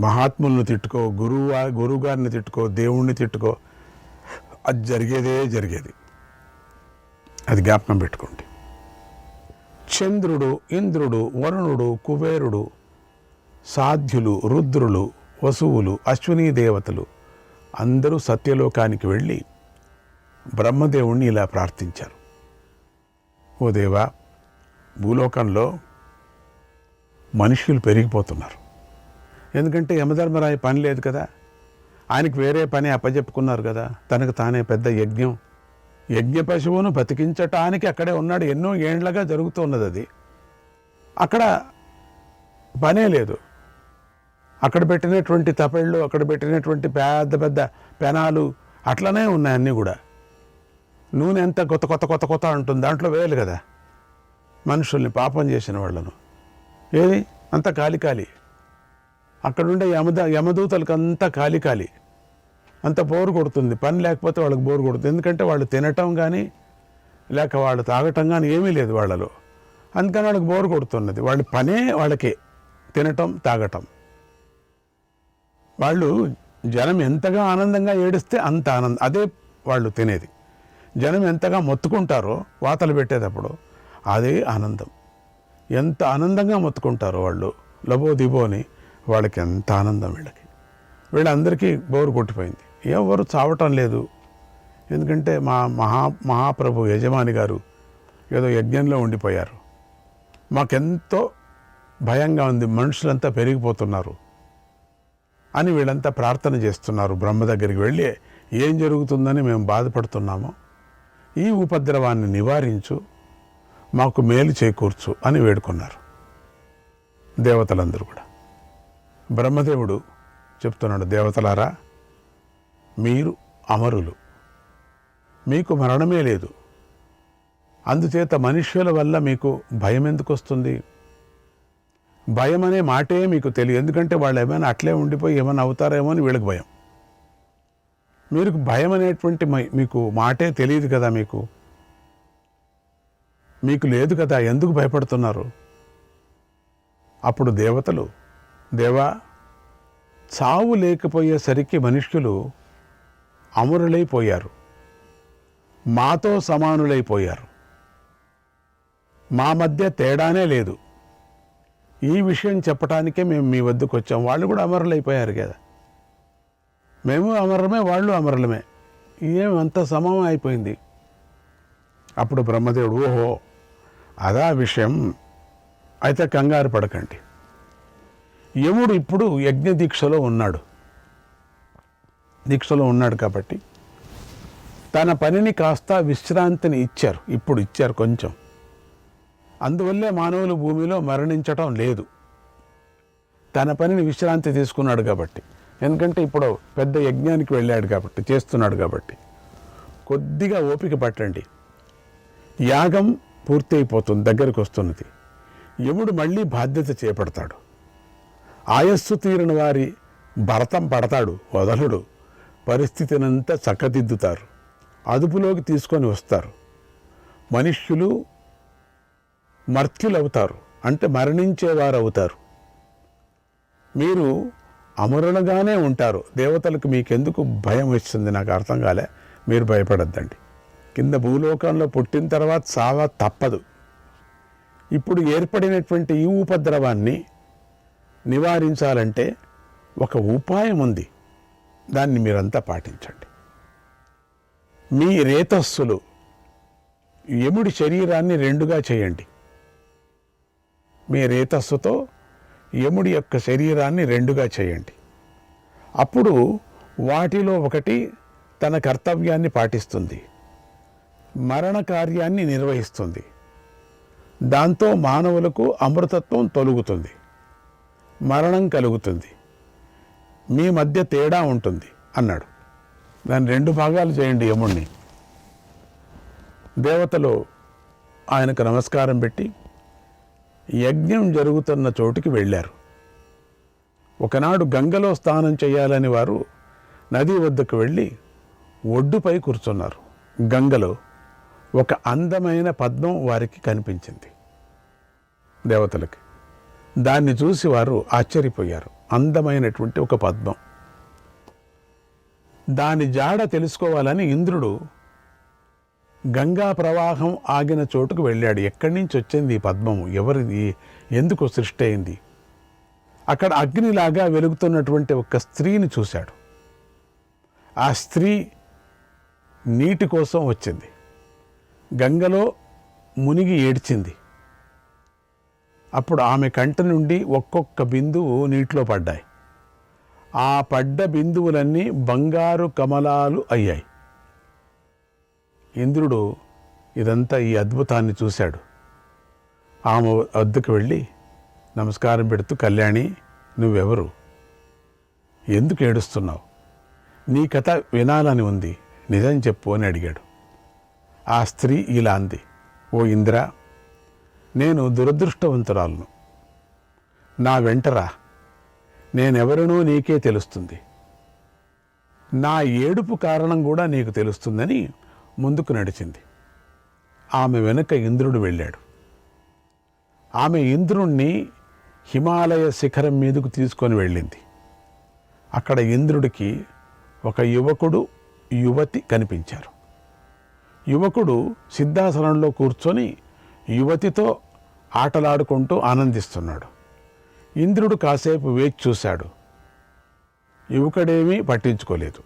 మహాత్ములను తిట్టుకో, గురువు గారిని తిట్టుకో, దేవుణ్ణి తిట్టుకో, అది జరిగేది. అది జ్ఞాపకం పెట్టుకోండి. చంద్రుడు, ఇంద్రుడు, వరుణుడు, కుబేరుడు, సాధ్యులు, రుద్రులు, వసువులు, అశ్వినీ దేవతలు అందరూ సత్యలోకానికి వెళ్ళి బ్రహ్మదేవుణ్ణి ఇలా ప్రార్థించారు. ఓ దేవా, భూలోకంలో మనుష్యులు పెరిగిపోతున్నారు. ఎందుకంటే యమధర్మరాయ పని లేదు కదా, ఆయనకు వేరే పని అప్పచెప్పుకున్నారు కదా. తనకు తానే పెద్ద యజ్ఞ పశువును బతికించటానికి అక్కడే ఉన్నాడు. ఎన్నో ఏండ్లగా జరుగుతున్నది అది. అక్కడ పనే లేదు. అక్కడ పెట్టినటువంటి తపెళ్ళు, అక్కడ పెట్టినటువంటి పెద్ద పెనాలు అట్లనే ఉన్నాయి అన్నీ కూడా. నూనె ఎంత కొత్త ఉంటుంది, దాంట్లో వేయాలి కదా మనుషుల్ని, పాపం చేసిన వాళ్ళను. ఏది అంత ఖాళీ. అక్కడుండే యమదూతలకు అంతా ఖాళీ. అంత బోరు కొడుతుంది. పని లేకపోతే వాళ్ళకి బోరు కొడుతుంది. ఎందుకంటే వాళ్ళు తినటం కానీ లేక వాళ్ళు తాగటం కానీ ఏమీ లేదు వాళ్ళలో. అందుకని వాళ్ళకి బోరు కొడుతున్నది. వాళ్ళ పనే వాళ్ళకే తినటం, తాగటం. వాళ్ళు జనం ఎంతగా ఆనందంగా ఏడిస్తే అంత ఆనందం, అదే వాళ్ళు తినేది. జనం ఎంతగా మొత్తుకుంటారో వాతలు పెట్టేటప్పుడు అదే ఆనందం. ఎంత ఆనందంగా మొత్తుకుంటారో వాళ్ళు లబో దిబోని, వాళ్ళకి ఎంత ఆనందం. వీళ్ళందరికీ బోరు కొట్టిపోయింది. ఎవరు చావటం లేదు. ఎందుకంటే మా మహాప్రభు యజమాని గారు ఏదో యజ్ఞంలో ఉండిపోయారు. మాకెంతో భయంగా ఉంది, మనుషులంతా పెరిగిపోతున్నారు అని వీళ్ళంతా ప్రార్థన చేస్తున్నారు. బ్రహ్మ దగ్గరికి వెళ్ళి ఏం జరుగుతుందని మేము బాధపడుతున్నామో, ఈ ఉపద్రవాన్ని నివారించు, మాకు మేలు చేకూర్చు అని వేడుకున్నారు దేవతలందరూ కూడా. బ్రహ్మదేవుడు చెప్తున్నాడు, దేవతలారా, మీరు అమరులు, మీకు మరణమే లేదు. అందుచేత మనుష్యుల వల్ల మీకు భయం ఎందుకు వస్తుంది? భయం అనే మాటే మీకు తెలియదు. ఎందుకంటే వాళ్ళు ఏమైనా అట్లే ఉండిపోయి ఏమైనా అవుతారేమో అని వీళ్ళకి భయం. మీరు భయం అనేటువంటి మీకు మాటే తెలియదు కదా, మీకు లేదు కదా, ఎందుకు భయపడుతున్నారు? అప్పుడు దేవతలు, దేవా, చావు లేకపోయేసరికి మనుష్యులు అమరులైపోయారు, మాతో సమానులైపోయారు, మా మధ్య తేడానే లేదు. ఈ విషయం చెప్పడానికే మేము మీ వద్దకు వచ్చాం. వాళ్ళు కూడా అమరులైపోయారు కదా, మేము అమరమే, వాళ్ళు అమరులమే, ఏమంత సమం అయిపోయింది. అప్పుడు బ్రహ్మదేవుడు, ఓహో అదా విషయం, అయితే కంగారు పడకండి. యముడు ఇప్పుడు యజ్ఞ దీక్షలో ఉన్నాడు కాబట్టి తన పనిని కాస్త విశ్రాంతిని ఇచ్చారు కొంచెం. అందువల్లే మానవులు భూమిలో మరణించటం లేదు. తన పనిని విశ్రాంతి తీసుకున్నాడు కాబట్టి, ఎందుకంటే ఇప్పుడు పెద్ద యజ్ఞానికి వెళ్ళాడు కాబట్టి, చేస్తున్నాడు కాబట్టి కొద్దిగా ఓపిక పట్టండి. యాగం పూర్తి అయిపోతుంది, దగ్గరికి వస్తున్నది. యముడు మళ్ళీ బాధ్యత చేపడతాడు. ఆయస్సు తీరిన వారి భరతం పడతాడు, వదలుడు. పరిస్థితినంతా చక్కదిద్దుతారు, అదుపులోకి తీసుకొని వస్తారు. మనుష్యులు మర్త్యులు అవుతారు, అంటే మరణించేవారు అవుతారు. మీరు అమరులుగానే ఉంటారు. దేవతలకు మీకెందుకు భయం వచ్చింది నాకు అర్థం కాలే. మీరు భయపడద్దండి. కింద భూలోకంలో పుట్టిన తర్వాత సావ తప్పదు. ఇప్పుడు ఏర్పడినటువంటి ఈ ఉపద్రవాన్ని నివారించాలంటే ఒక ఉపాయం ఉంది, దాన్ని మీరంతా పాటించండి. మీ రేతస్సులు యముడి శరీరాన్ని రెండుగా చేయండి. మీ రేతస్సుతో యముడి యొక్క శరీరాన్ని రెండుగా చేయండి. అప్పుడు వాటిలో ఒకటి తన కర్తవ్యాన్ని పాటిస్తుంది, మరణ కార్యాన్ని నిర్వహిస్తుంది. దాంతో మానవులకు అమృతత్వం తొలుగుతుంది, మరణం కలుగుతుంది. మీ మధ్య తేడా ఉంటుంది అన్నాడు. దాన్ని 2 భాగాలు చేయండి యముణ్ణి. దేవతలు ఆయనకు నమస్కారం పెట్టి యజ్ఞం జరుగుతున్న చోటుకి వెళ్ళారు. ఒకనాడు గంగలో స్నానం చేయాలని వారు నది వద్దకు వెళ్ళి ఒడ్డుపై కూర్చున్నారు. గంగలో ఒక అందమైన పద్మం వారికి కనిపించింది, దేవతలకి. దాన్ని చూసి వారు ఆశ్చర్యపోయారు. అందమైనటువంటి ఒక పద్మం. దాని జాడ తెలుసుకోవాలని ఇంద్రుడు గంగా ప్రవాహం ఆగిన చోటుకు వెళ్ళాడు. ఎక్కడి నుంచి వచ్చింది ఈ పద్మము, ఎవరిది, ఎందుకు సృష్టి అయింది? అక్కడ అగ్నిలాగా వెలుగుతున్నటువంటి ఒక స్త్రీని చూశాడు. ఆ స్త్రీ నీటి కోసం వచ్చింది, గంగలో మునిగి ఏడ్చింది. అప్పుడు ఆమె కంటి నుండి ఒక్కొక్క బిందువు నీటిలో పడ్డాయి. ఆ పడ్డ బిందువులన్నీ బంగారు కమలాలు అయ్యాయి. ఇంద్రుడు ఇదంతా, ఈ అద్భుతాన్ని చూశాడు. ఆమె వద్దకు వెళ్ళి నమస్కారం పెడుతూ, కళ్యాణి, నువ్వెవరు, ఎందుకు ఏడుస్తున్నావు, నీ కథ వినాలని ఉంది, నిజం చెప్పు అని అడిగాడు. ఆ స్త్రీ ఇలా అంది, ఓ ఇంద్ర, నేను దురదృష్టవంతురాలను. నా వెంటరా, నేనెవరినో నీకే తెలుస్తుంది. నా ఏడుపు కారణం కూడా నీకు తెలుస్తుందని ముందుకు నడిచింది. ఆమె వెనుక ఇంద్రుడు వెళ్ళాడు. ఆమె ఇంద్రుణ్ణి హిమాలయ శిఖరం మీదకు తీసుకొని వెళ్ళింది. అక్కడ ఇంద్రుడికి ఒక యువకుడు, యువతి కనిపించారు. యువకుడు సిద్ధాసనంలో కూర్చొని యువతితో ఆటలాడుకుంటూ ఆనందిస్తున్నాడు. ఇంద్రుడు కాసేపు వేచి చూశాడు. యువకుడేమీ పట్టించుకోలేదు.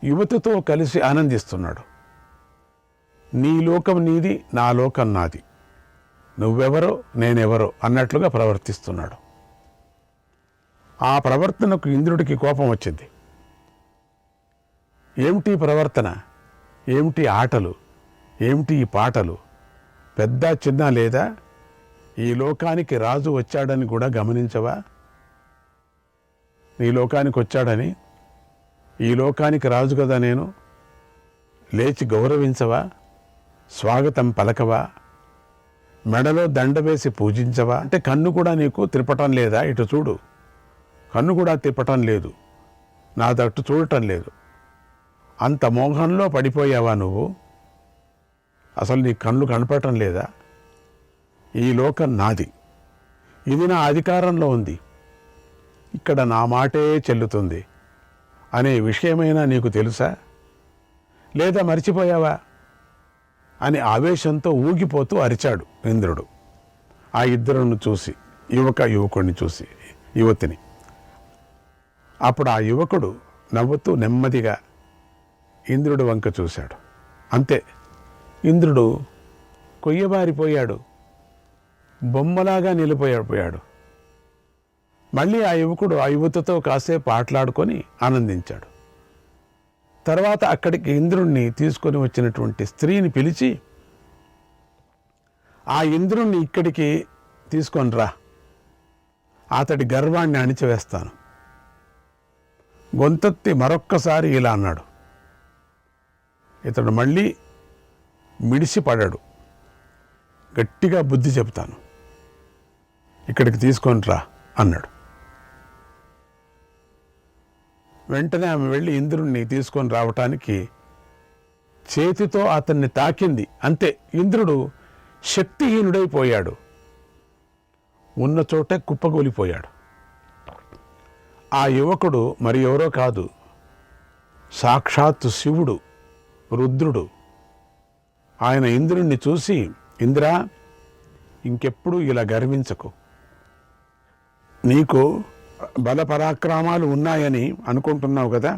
యువతితో కలిసి ఆనందిస్తున్నాడు. నీ లోకం నీది, నా లోకం నాది, నువ్వెవరో నేనెవరో అన్నట్లుగా ప్రవర్తిస్తున్నాడు. ఆ ప్రవర్తనకు ఇంద్రుడికి కోపం వచ్చింది. ఏమిటి ప్రవర్తన, ఏమిటి ఆటలు, ఏమిటి ఈ పాటలు, పెద్ద చిన్న లేదా? ఈ లోకానికి రాజు వచ్చాడని కూడా గమనించవా? నీ లోకానికి వచ్చాడని, ఈ లోకానికి రాజు కదా నేను, లేచి గౌరవించవా? స్వాగతం పలకవా? మెడలో దండ వేసి పూజించవా? అంటే కన్ను కూడా నీకు తిప్పటం లేదా? ఇటు చూడు, కన్ను కూడా తిప్పటం లేదు, నా తట్టు చూడటం లేదు. అంత మోహంలో పడిపోయావా నువ్వు? అసలు నీ కళ్ళు కనపడటం లేదా? ఈ లోకం నాది, ఇది నా అధికారంలో ఉంది, ఇక్కడ నా మాటే చెల్లుతుంది అనే విషయమైనా నీకు తెలుసా? లేదా మర్చిపోయావా అని ఆవేశంతో ఊగిపోతూ అరిచాడు ఇంద్రుడు. ఆ ఇద్దరును చూసి, యువకుడిని చూసి, యువతిని. అప్పుడు ఆ యువకుడు నవ్వుతూ నెమ్మదిగా ఇంద్రుడు వంక చూశాడు. అంతే, ఇంద్రుడు కొయ్యబారిపోయాడు, బొమ్మలాగా నిలిపోయాడు. మళ్ళీ ఆ యువకుడు ఆ యువతితో కాసేపు ఆటలాడుకొని ఆనందించాడు. తర్వాత అక్కడికి ఇంద్రుణ్ణి తీసుకొని వచ్చినటువంటి స్త్రీని పిలిచి, ఆ ఇంద్రుణ్ణి ఇక్కడికి తీసుకొని రా, అతడి గర్వాన్ని అణిచివేస్తాను. గొంతెత్తి మరొక్కసారి ఇలా అన్నాడు. ఇతడు మళ్ళీ మిడిసిపడాడు. గట్టిగా బుద్ధి చెబుతాను, ఇక్కడికి తీసుకొని రా అన్నాడు. వెంటనే ఆమె వెళ్ళి ఇంద్రుణ్ణి తీసుకొని రావటానికి చేతితో అతన్ని తాకింది. అంతే, ఇంద్రుడు శక్తిహీనుడైపోయాడు. ఉన్న చోటే కుప్పగూలిపోయాడు. ఆ యువకుడు మరి ఎవరో కాదు, సాక్షాత్తు శివుడు, రుద్రుడు. ఆయన ఇంద్రుణ్ణి చూసి, ఇంద్రా, ఇంకెప్పుడు ఇలా గర్వించకు. నీకు బలపరాక్రమాలు ఉన్నాయని అనుకుంటున్నావు కదా,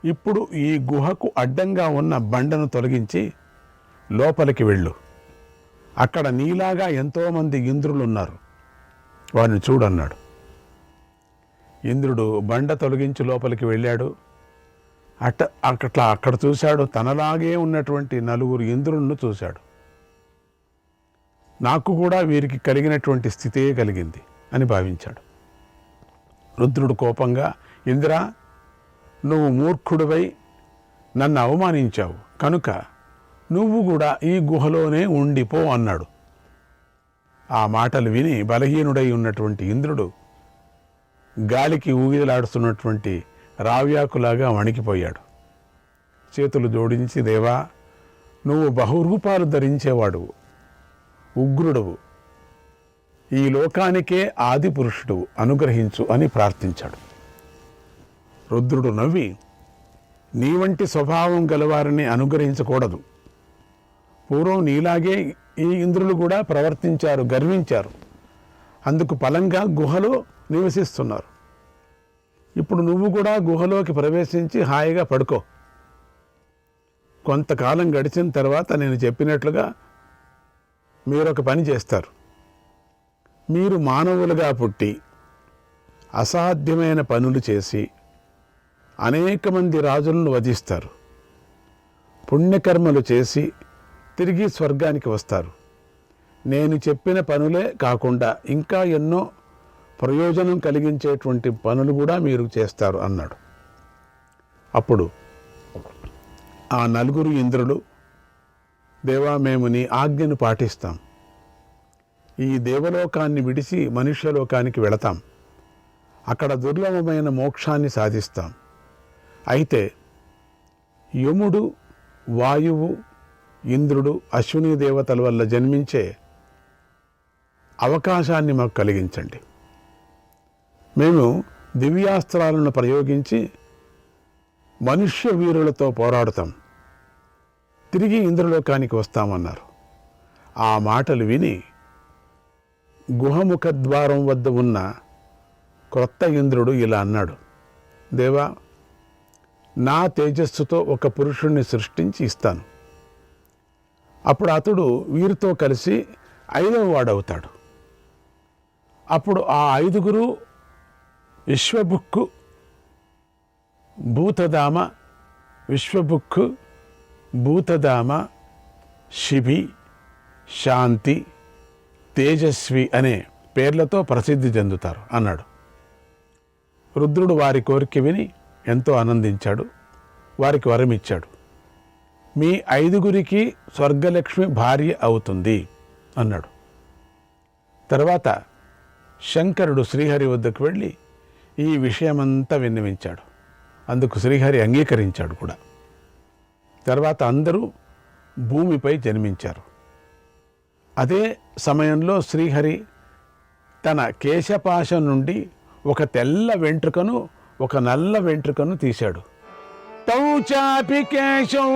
ఇప్పుడు ఈ గుహకు అడ్డంగా ఉన్న బండను తొలగించి లోపలికి వెళ్ళు. అక్కడ నీలాగా ఎంతోమంది ఇంద్రులు ఉన్నారు, వారిని చూడన్నాడు. ఇంద్రుడు బండ తొలగించి లోపలికి వెళ్ళాడు. అక్కడ చూశాడు, తనలాగే ఉన్నటువంటి 4 ఇంద్రులను చూశాడు. నాకు కూడా వీరికి కలిగినటువంటి స్థితే కలిగింది అని భావించాడు. రుద్రుడు కోపంగా, ఇంద్ర, నువ్వు మూర్ఖుడివై నన్ను అవమానించావు కనుక నువ్వు కూడా ఈ గుహలోనే ఉండిపో అన్నాడు. ఆ మాటలు విని బలహీనుడై ఉన్నటువంటి ఇంద్రుడు గాలికి ఊగిలాడుతున్నటువంటి రావ్యాకులాగా వణికిపోయాడు. చేతులు జోడించి, దేవా, నువ్వు బహురూపాలు ధరించేవాడువు, ఉగ్రుడవు, ఈ లోకానికే ఆది పురుషుడు, అనుగ్రహించు అని ప్రార్థించాడు. రుద్రుడు నవ్వి, నీ వంటి స్వభావం గలవారిని అనుగ్రహించకూడదు. పూర్వం నీలాగే ఈ ఇంద్రులు కూడా ప్రవర్తించారు, గర్వించారు. అందుకు ఫలంగా గుహలో నివసిస్తున్నారు. ఇప్పుడు నువ్వు కూడా గుహలోకి ప్రవేశించి హాయిగా పడుకో. కొంతకాలం గడిచిన తర్వాత నేను చెప్పినట్లుగా మీరొక పని చేస్తారు. మీరు మానవులుగా పుట్టి అసాధ్యమైన పనులు చేసి అనేక మంది రాజులను వధిస్తారు. పుణ్యకర్మలు చేసి తిరిగి స్వర్గానికి వస్తారు. నేను చెప్పిన పనులే కాకుండా ఇంకా ఎన్నో ప్రయోజనం కలిగించేటువంటి పనులు కూడా మీరు చేస్తారు అన్నాడు. అప్పుడు ఆ 4 ఇంద్రులు, దేవా, మేము నీ ఆజ్ఞను పాటిస్తాం. ఈ దేవలోకాన్ని విడిచి మనుష్యలోకానికి వెళతాం. అక్కడ దుర్లభమైన మోక్షాన్ని సాధిస్తాం. అయితే యముడు, వాయువు, ఇంద్రుడు, అశ్విని దేవతల వల్ల జన్మించే అవకాశాన్ని మాకు కలిగించండి. మేము దివ్యాస్త్రాలను ప్రయోగించి మనుష్య వీరులతో పోరాడుతాం. తిరిగి ఇంద్రలోకానికి వస్తామన్నారు. ఆ మాటలు విని గుహముఖ ద్వారం వద్ద ఉన్న క్రొత్త ఇంద్రుడు ఇలా అన్నాడు, దేవా, నా తేజస్సుతో ఒక పురుషుణ్ణి సృష్టించి ఇస్తాను. అప్పుడు అతడు వీరితో కలిసి 5వ వాడవుతాడు. అప్పుడు ఆ 5గురు విశ్వభుక్కు, భూతదామ, విశ్వభుక్కు, భూతదామ, శిబి, శాంతి, తేజస్వి అనే పేర్లతో ప్రసిద్ధి చెందుతారు అన్నాడు. రుద్రుడు వారి కోరిక విని ఎంతో ఆనందించాడు. వారికి వరం ఇచ్చాడు. మీ 5గురికి స్వర్గలక్ష్మి భార్య అవుతుంది అన్నాడు. తర్వాత శంకరుడు శ్రీహరి వద్దకు వెళ్ళి ఈ విషయమంతా విన్నవించాడు. అందుకు శ్రీహరి అంగీకరించాడు కూడా. తర్వాత అందరూ భూమిపై జన్మించారు. అదే సమయంలో శ్రీహరి తన కేశపాశం నుండి ఒక తెల్ల వెంట్రుకను, ఒక నల్ల వెంట్రుకను తీశాడు. తౌ చాపి కేశం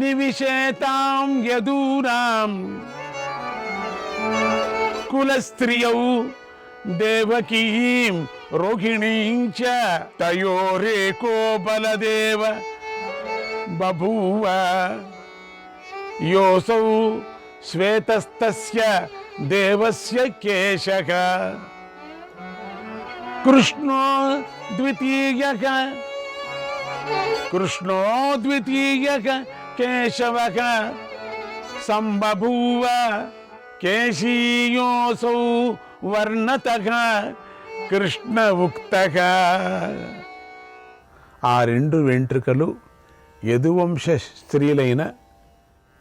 నివిశేతాం యదూనాం కులస్త్రియౌ దేవకీం రోహిణీం చ తయోరేకో బలదేవ బభూవ యోసౌ శ్వేతస్తస్య దేవస్య కేశః కృష్ణో ద్వితీయః కేశవః సంబభూవ కేశీయోసౌ వర్ణతః కృష్ణ ఉక్తః. ఆ 2 వెంట్రుకలు యదువంశ స్త్రీలైన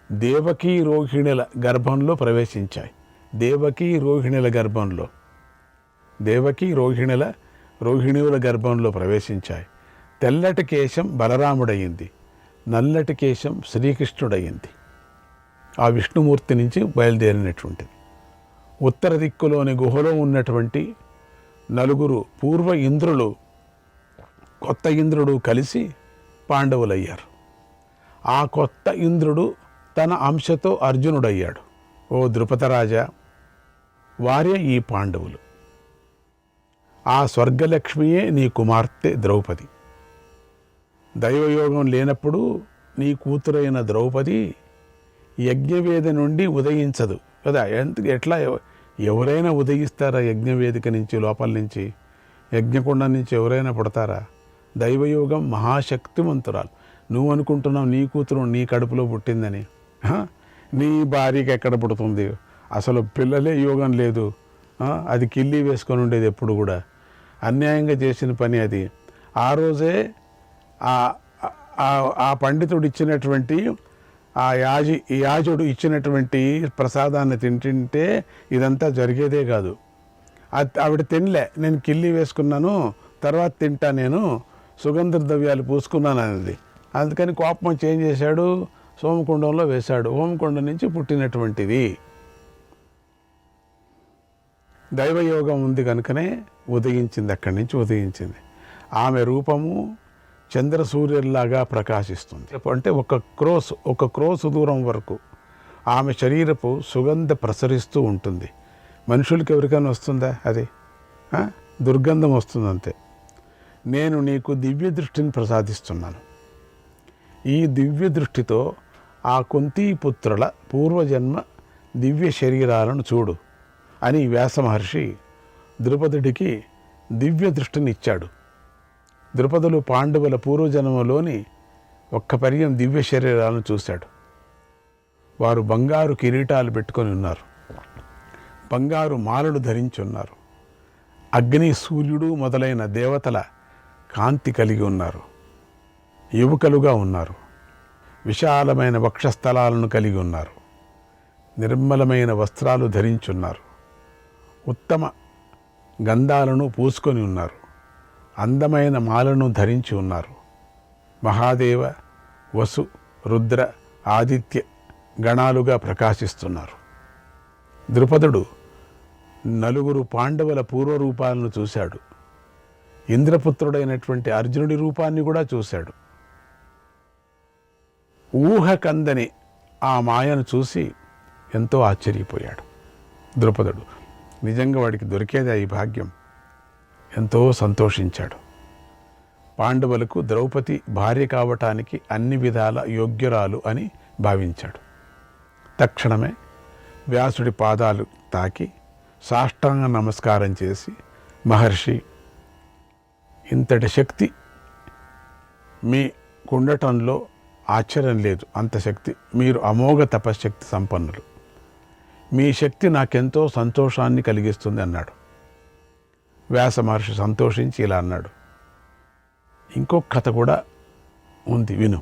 దేవకీ రోహిణుల గర్భంలో ప్రవేశించాయి. దేవకీ రోహిణుల గర్భంలో, దేవకీ రోహిణుల గర్భంలో ప్రవేశించాయి. తెల్లటి కేశం బలరాముడయింది, నల్లటి కేశం శ్రీకృష్ణుడయింది. ఆ విష్ణుమూర్తి నుంచి బయలుదేరినటువంటిది. ఉత్తర దిక్కులోని గుహలో ఉన్నటువంటి 4 పూర్వ ఇంద్రులు, కొత్త ఇంద్రుడు కలిసి పాండవులయ్యారు. ఆ కొత్త ఇంద్రుడు తన అంశతో అర్జునుడయ్యాడు. ఓ ద్రుపదరాజా, వారే ఈ పాండవులు. ఆ స్వర్గలక్ష్మియే నీ కుమార్తె ద్రౌపది. దైవయోగం లేనప్పుడు నీ కూతురైన ద్రౌపది యజ్ఞవేద నుండి ఉదయించదు కదా. ఎట్లా ఎవరైనా ఉదయిస్తారా? యజ్ఞవేదిక నుంచి, లోపల నుంచి, యజ్ఞకొండ నుంచి ఎవరైనా పుడతారా? దైవయోగం మహాశక్తివంతురాలు. నువ్వు అనుకుంటున్నావు నీ కూతురు నీ కడుపులో పుట్టిందని. నీ భార్యకి ఎక్కడ పుడుతుంది? అసలు పిల్లలే యోగం లేదు. అది కిల్లి వేసుకొని ఉండేది ఎప్పుడు కూడా. అన్యాయంగా చేసిన పని అది. ఆ రోజే ఆ పండితుడు ఇచ్చినటువంటి, ఆ యాజుడు ఇచ్చినటువంటి ప్రసాదాన్ని తింటుంటే ఇదంతా జరిగేదే కాదు. ఆవిడ తినలే, నేను కిల్లి వేసుకున్నాను, తర్వాత తింటా, నేను సుగంధ ద్రవ్యాలు పూసుకున్నాను అనేది. అందుకని కోపం చేంజ్ చేశాడు, సోమకుండంలో వేశాడు. హోమకుండం నుంచి పుట్టినటువంటిది. దైవయోగం ఉంది కనుకనే ఉదయించింది, అక్కడి నుంచి ఉదయించింది. ఆమె రూపము చంద్ర సూర్యుల్లాగా ప్రకాశిస్తుంది. అంటే ఒక క్రోసు దూరం వరకు ఆమె శరీరపు సుగంధ ప్రసరిస్తూ ఉంటుంది. మనుషులకి ఎవరికైనా వస్తుందా? అది దుర్గంధం వస్తుంది అంతే. నేను నీకు దివ్య దృష్టిని ప్రసాదిస్తున్నాను. ఈ దివ్య దృష్టితో ఆ కుంతీపుత్రుల పూర్వజన్మ దివ్య శరీరాలను చూడు అని వ్యాస మహర్షి ద్రుపదుడికి దివ్య దృష్టిని ఇచ్చాడు. ద్రుపదులు పాండవుల పూర్వజన్మలోని ఒక్క పర్యం దివ్య శరీరాలను చూశాడు. వారు బంగారు కిరీటాలు పెట్టుకొని ఉన్నారు, బంగారు మాలలు ధరించి ఉన్నారు, అగ్ని, సూర్యుడు మొదలైన దేవతల కాంతి కలిగి ఉన్నారు, యువకులుగా ఉన్నారు, విశాలమైన వక్షస్థలాలను కలిగి ఉన్నారు, నిర్మలమైన వస్త్రాలు ధరించున్నారు, ఉత్తమ గంధాలను పూసుకొని ఉన్నారు, అందమైన మాలను ధరించి ఉన్నారు. మహాదేవ, వసు, రుద్ర, ఆదిత్య గణాలుగా ప్రకాశిస్తున్నారు. ద్రుపదుడు 4 పాండవుల పూర్వరూపాలను చూశాడు. ఇంద్రపుత్రుడైనటువంటి అర్జునుడి రూపాన్ని కూడా చూశాడు. ఊహకందని ఆ మాయను చూసి ఎంతో ఆశ్చర్యపోయాడు ద్రుపదుడు. నిజంగా వాడికి దొరికేదా ఈ భాగ్యం? ఎంతో సంతోషించాడు. పాండవులకు ద్రౌపది భార్య కావటానికి అన్ని విధాల యోగ్యురాలు అని భావించాడు. తక్షణమే వ్యాసుడి పాదాలు తాకి సాష్టాంగ నమస్కారం చేసి, మహర్షి, ఇంతటి శక్తి మీ కుండటంలో ఆశ్చర్యం లేదు. అంత శక్తి, మీరు అమోఘ తపశ్శక్తి సంపన్నులు. మీ శక్తి నాకెంతో సంతోషాన్ని కలిగిస్తుంది అన్నాడు. వ్యాస మహర్షి సంతోషించి ఇలా అన్నాడు, ఇంకొక కథ కూడా ఉంది, విను.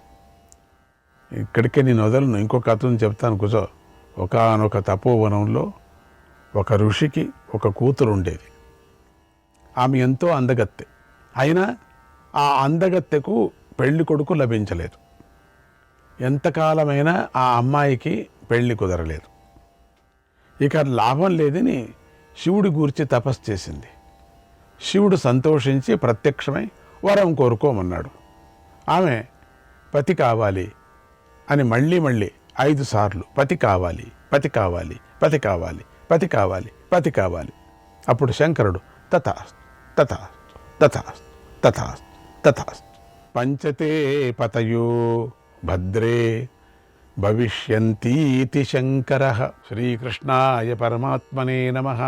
ఇక్కడికే నేను వదలను, ఇంకో కథను చెప్తాను, కూర్చో. ఒకానొక తపోవనంలో ఒక ఋషికి ఒక కూతురు ఉండేది. ఆమె ఎంతో అందగత్తె. అయినా ఆ అందగత్తెకు పెళ్లి కొడుకు లభించలేదు. ఎంతకాలమైనా ఆ అమ్మాయికి పెళ్లి కుదరలేదు. ఇక లాభం లేదని శివుడి గూర్చి తపస్సు చేసింది. శివుడు సంతోషించి ప్రత్యక్షమై వరం కోరుకోమన్నాడు. ఆమె పతి కావాలి అని మళ్ళీ 5 సార్లు పతి కావాలి, పతి కావాలి, పతి కావాలి, పతి కావాలి, పతి కావాలి. అప్పుడు శంకరుడు తథాస్తు, తథాస్తు, తథాస్తు, తథాస్తు, తథాస్తు. పంచతే పతయో భద్రే భవిష్యంతీతి శంకరః. శ్రీకృష్ణాయ పరమాత్మనే నమః.